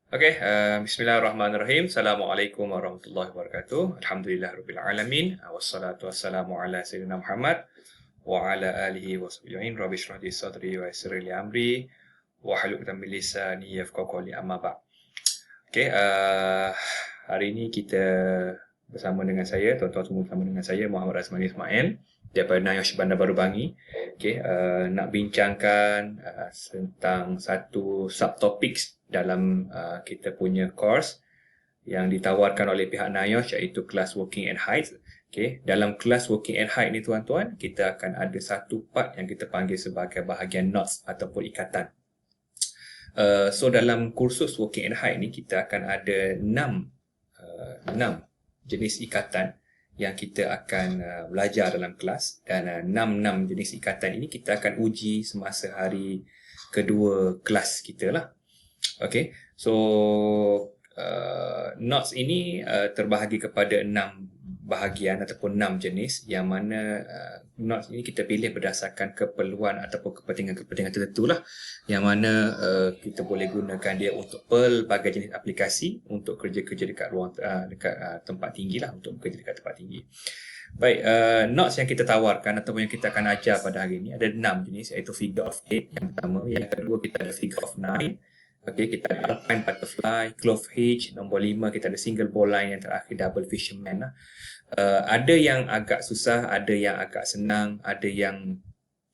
Bismillahirrahmanirrahim. Assalamualaikum warahmatullahi wabarakatuh. Alhamdulillahirabbil alamin. Wassalatu wassalamu ala sayyidina Muhammad wa ala alihi washabihi. Rabbi shrah li sadri wa yassir li amri wa hlul 'uqdatam min lisani yafqahu qawli, amma ba'd. Hari ini kita bersama dengan saya, tuan-tuan semua bersama dengan saya, Muhammad Azmani Ismail daripada NIOSH Bandar Baru Bangi. Nak bincangkan tentang satu subtopik dalam kita punya course yang ditawarkan oleh pihak NIOSH, iaitu kelas Working at Height. Dalam kelas Working at Height ni tuan-tuan, kita akan ada satu part yang kita panggil sebagai bahagian knots ataupun ikatan. So dalam kursus Working at Height ni kita akan ada 6 jenis ikatan yang kita akan belajar dalam kelas, dan 6 jenis ikatan ini kita akan uji semasa hari kedua kelas kita lah. So knots ini terbahagi kepada 6 bahagian ataupun 6 jenis, yang mana knots ini kita pilih berdasarkan keperluan ataupun kepentingan tertentu lah, yang mana kita boleh gunakan dia untuk pelbagai jenis aplikasi, untuk kerja-kerja dekat ruang tempat tinggi lah, untuk bekerja dekat tempat tinggi. Baik, knots yang kita tawarkan ataupun yang kita akan ajar pada hari ini ada 6 jenis, iaitu figure of 8 yang pertama. Yang kedua kita ada figure of 9. Kita ada alpine butterfly, clove hitch. Nombor 5 kita ada single ball line. Yang terakhir double fisherman lah. Ada yang agak susah, ada yang agak senang, ada yang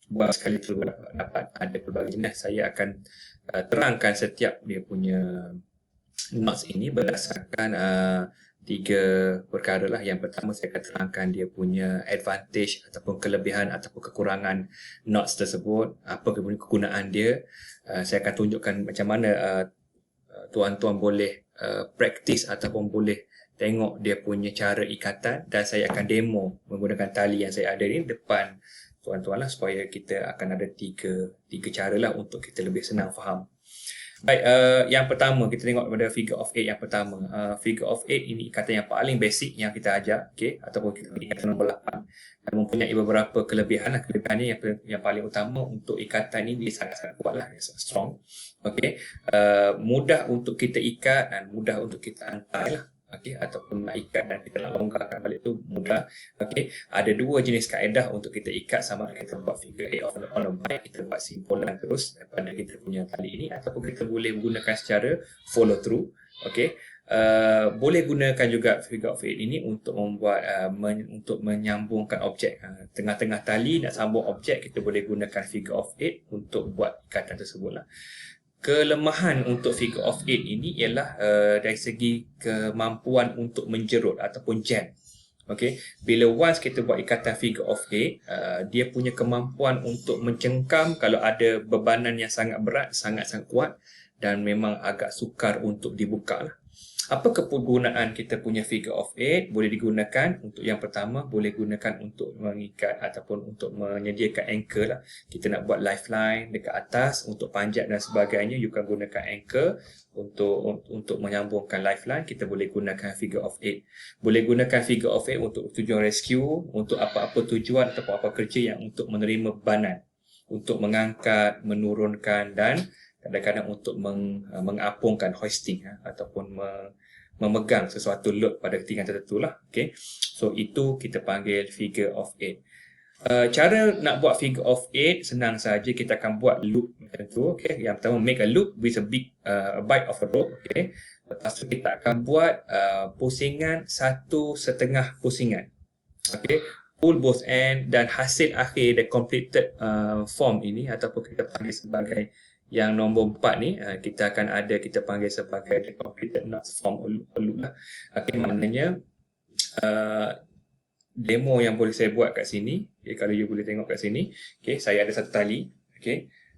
buat sekali tu dapat, ada pelbagai jenis. Saya akan terangkan setiap dia punya knots ini berdasarkan 3 perkara lah. Yang pertama saya akan terangkan dia punya advantage ataupun kelebihan ataupun kekurangan knots tersebut, apa kegunaan dia. Saya akan tunjukkan macam mana tuan-tuan boleh praktis ataupun boleh tengok dia punya cara ikatan, dan saya akan demo menggunakan tali yang saya ada ni depan tuan-tuan lah, supaya kita akan ada tiga cara lah untuk kita lebih senang faham. Baik, yang pertama kita tengok pada figure of 8 yang pertama. Figure of 8 ini ikatan yang paling basic yang kita ajar, ataupun kita ikatan nombor 8. Dan mempunyai beberapa kelebihan lah. Kelebihannya yang paling utama, untuk ikatan ini dia sangat-sangat kuat lah, strong. Mudah untuk kita ikat dan mudah untuk kita hantar lah. Ataupun nak ikat dan kita nak longgarkan balik tu mudah. Ada 2 jenis kaedah untuk kita ikat, sama ada kita buat figure 8 on a bike, kita buat simpulan terus daripada kita punya tali ini, ataupun kita boleh menggunakan secara follow through. Boleh gunakan juga figure of 8 ini untuk membuat untuk menyambungkan objek. Tengah-tengah tali nak sambung objek, kita boleh gunakan figure of 8 untuk buat ikatan tersebut lah. Kelemahan untuk figure of 8 ini ialah dari segi kemampuan untuk menjerut ataupun jam. Bila once kita buat ikatan figure of 8, dia punya kemampuan untuk mencengkam kalau ada bebanan yang sangat berat, sangat-sangat kuat, dan memang agak sukar untuk dibuka lah. Apa kegunaan kita punya figure of 8? Boleh digunakan untuk, yang pertama, boleh gunakan untuk mengikat ataupun untuk menyediakan anchor lah. Kita nak buat lifeline dekat atas untuk panjat dan sebagainya, you can gunakan anchor untuk menyambungkan lifeline. Kita boleh gunakan figure of 8. Boleh gunakan figure of 8 untuk tujuan rescue, untuk apa-apa tujuan ataupun apa kerja yang untuk menerima bebanan, untuk mengangkat, menurunkan, dan kadang-kadang untuk mengapungkan hoisting ataupun memegang sesuatu load pada ketinggian tertentu lah. So itu kita panggil figure of 8. Cara nak buat figure of 8 senang saja. Kita akan buat loop macam tu. Yang pertama, make a loop with a bite of a rope. Lepas tu kita akan buat pusingan 1/2 pusingan. Pull both end, dan hasil akhir the completed form ini, ataupun kita panggil sebagai yang nombor 4 ni, kita panggil sebagai the completed knots form loop lah. Maknanya demo yang boleh saya buat kat sini, kalau you boleh tengok kat sini, saya ada satu tali.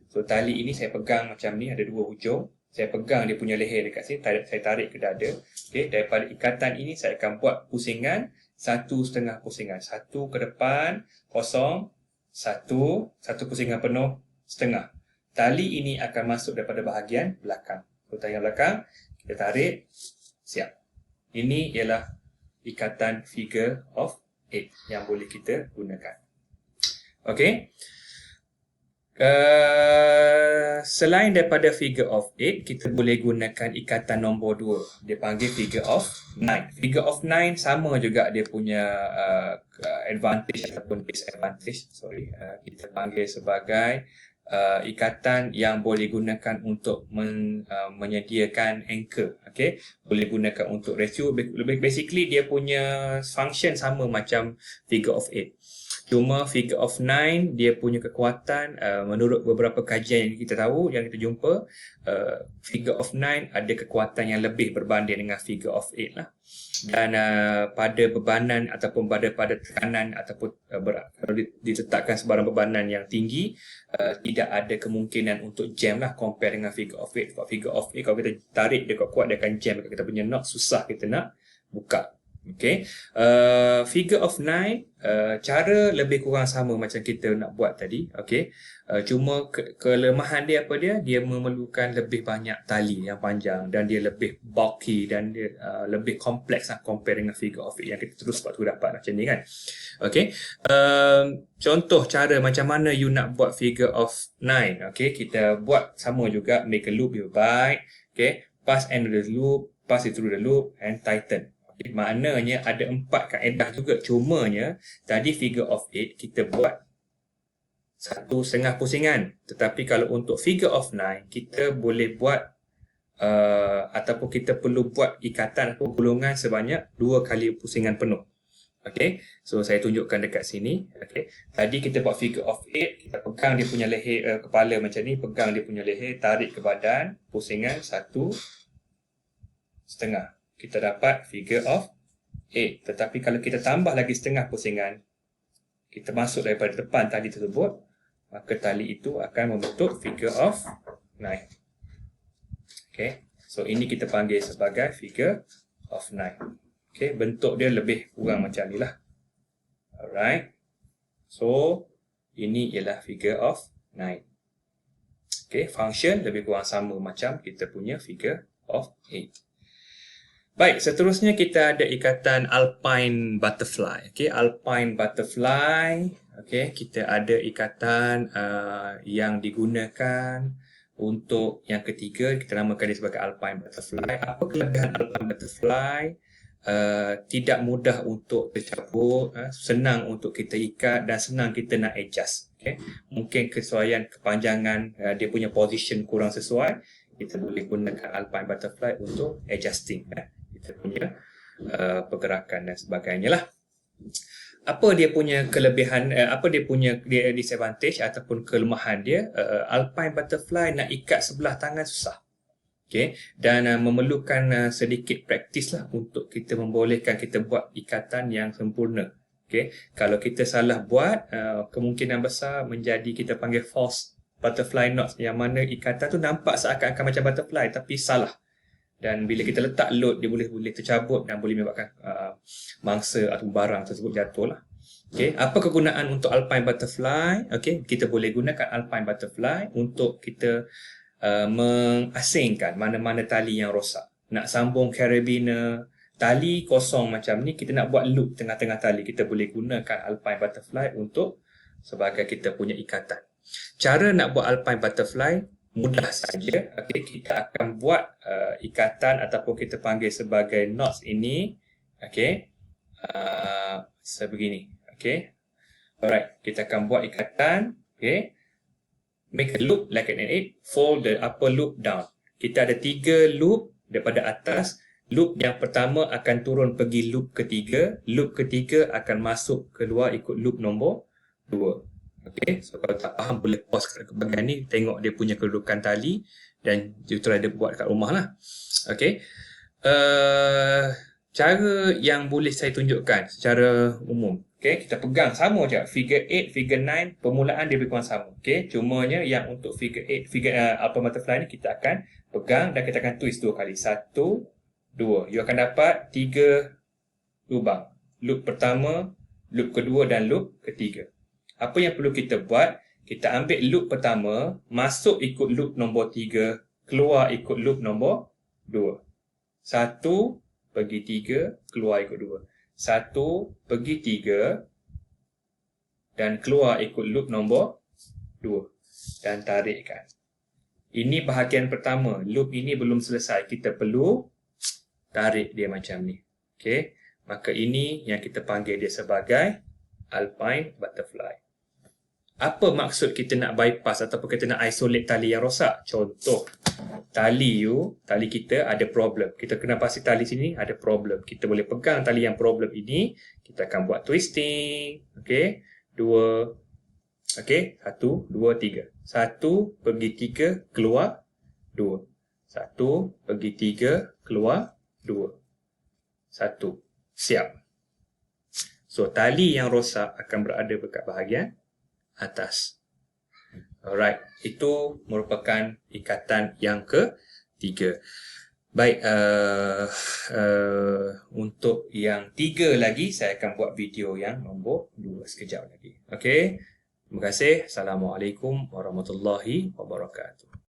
So tali ini saya pegang macam ni, ada 2 hujung. Saya pegang dia punya leher dekat sini, saya tarik ke dada. Daripada ikatan ini saya akan buat pusingan 1/2 pusingan. 1 ke depan, kosong, 1 pusingan penuh, setengah. Tali ini akan masuk daripada bahagian belakang. So, tali belakang, kita tarik, siap. Ini ialah ikatan figure of 8 yang boleh kita gunakan. Selain daripada figure of 8, kita boleh gunakan ikatan nombor 2. Dia panggil figure of 9. Figure of 9 sama juga dia punya advantage ataupun disadvantage. Kita panggil sebagai ikatan yang boleh gunakan untuk menyediakan anchor. Okay? Boleh gunakan untuk ratio. Basically, dia punya function sama macam figure of 8. Cuma figure of 9 dia punya kekuatan menurut beberapa kajian yang kita tahu, yang kita jumpa, figure of 9 ada kekuatan yang lebih berbanding dengan figure of 8 lah. Dan pada bebanan ataupun pada tekanan ataupun kalau ditetapkan sebarang bebanan yang tinggi, tidak ada kemungkinan untuk jam lah compare dengan figure of 8. Sebab figure of 8 kalau kita tarik dia kuat, dia akan jam dekat kita punya knot, susah kita nak buka. Okay, figure of 9 cara lebih kurang sama macam kita nak buat tadi. Okay, cuma kelemahan dia apa dia? Dia memerlukan lebih banyak tali yang panjang dan dia lebih bulky dan dia lebih kompleks lah compare dengan figure of 8 yang kita terus waktu dapat macam ni kan. Okay, contoh cara macam mana you nak buat figure of 9. Okay, kita buat sama juga, make a loop your bike. Okay, pass end of the loop, pass it through the loop and tighten. Maknanya ada 4 kaedah juga, cumanya tadi figure of 8 kita buat 1/2 pusingan, tetapi kalau untuk figure of 9 kita boleh buat ataupun kita perlu buat ikatan atau gulungan sebanyak 2 kali pusingan penuh. Okay, so saya tunjukkan dekat sini. Okay, tadi kita buat figure of 8, kita pegang dia punya leher, kepala macam ni, pegang dia punya leher, tarik ke badan, pusingan 1/2. Kita dapat figure of 8. Tetapi kalau kita tambah lagi 1/2 pusingan, kita masuk daripada depan tali tersebut, maka tali itu akan membentuk figure of 9. Okay, so ini kita panggil sebagai figure of 9. Okay, bentuk dia lebih kurang macam ni lah. Alright, so ini ialah figure of 9. Okay, function lebih kurang sama macam kita punya figure of 8. Baik, seterusnya kita ada ikatan alpine butterfly. Okay, alpine butterfly. Okay, kita ada ikatan yang digunakan untuk yang ketiga. Kita namakan dia sebagai alpine butterfly. Apa kelebihan alpine butterfly? Tidak mudah untuk tercabut, senang untuk kita ikat dan senang kita nak adjust. Okay, mungkin kesesuaian kepanjangan dia punya position kurang sesuai, kita boleh gunakan alpine butterfly untuk adjusting kita punya pergerakan dan sebagainya lah. Apa dia punya kelebihan, apa dia punya disadvantage ataupun kelemahan dia? Alpine butterfly nak ikat sebelah tangan susah. Okay, dan memerlukan sedikit praktis lah untuk kita membolehkan kita buat ikatan yang sempurna. Okay, kalau kita salah buat, kemungkinan besar menjadi kita panggil false butterfly knots, yang mana ikatan tu nampak seakan-akan macam butterfly tapi salah. Dan bila kita letak load, dia boleh tercabut dan boleh menyebabkan mangsa atau barang tersebut jatuh lah. Okay, apa kegunaan untuk alpine butterfly? Okay, kita boleh gunakan alpine butterfly untuk kita mengasingkan mana-mana tali yang rosak. Nak sambung carabiner, tali kosong macam ni, kita nak buat loop tengah-tengah tali, kita boleh gunakan alpine butterfly untuk sebagai kita punya ikatan. Cara nak buat alpine butterfly mudah saja. Okay, kita akan buat ikatan ataupun kita panggil sebagai knots ini. Okay, sebegini. Okay, alright, kita akan buat ikatan. Okay, make a loop like an 8, fold the upper loop down. Kita ada 3 loop daripada atas. Loop yang pertama akan turun pergi loop ketiga. Loop ketiga akan masuk keluar ikut loop nombor 2. Okay, so kalau tak faham boleh pause kat bahagian ni, tengok dia punya kedudukan tali dan you try dia buat kat rumah lah. Okay, cara yang boleh saya tunjukkan secara umum. Okay, kita pegang sama je, figure 8, figure 9, permulaan dia lebih kurang sama. Okay, cumanya yang untuk figure 8, figure alpine butterfly ni kita akan pegang dan kita akan twist 2 kali. 1, 2. You akan dapat 3 lubang. Loop pertama, loop kedua dan loop ketiga. Apa yang perlu kita buat? Kita ambil loop pertama, masuk ikut loop nombor 3, keluar ikut loop nombor 2. 1 pergi 3, keluar ikut 2. 1 pergi 3 dan keluar ikut loop nombor 2. dan tarikkan. Ini bahagian pertama. Loop ini belum selesai. Kita perlu tarik dia macam ni. Okey. Maka ini yang kita panggil dia sebagai alpine butterfly. Apa maksud kita nak bypass ataupun kita nak isolate tali yang rosak? Contoh, tali kita ada problem. Kita kena pasti tali sini ada problem. Kita boleh pegang tali yang problem ini. Kita akan buat twisting. Okey. 2. Okey. 1, 2, 3. 1 pergi 3 keluar 2. 1 pergi 3 keluar 2. 1. Siap. So, tali yang rosak akan berada dekat bahagian atas. Alright. Itu merupakan ikatan yang ketiga. Baik. Untuk yang 3 lagi, saya akan buat video yang nombor 2 sekejap lagi. Okey. Terima kasih. Assalamualaikum warahmatullahi wabarakatuh.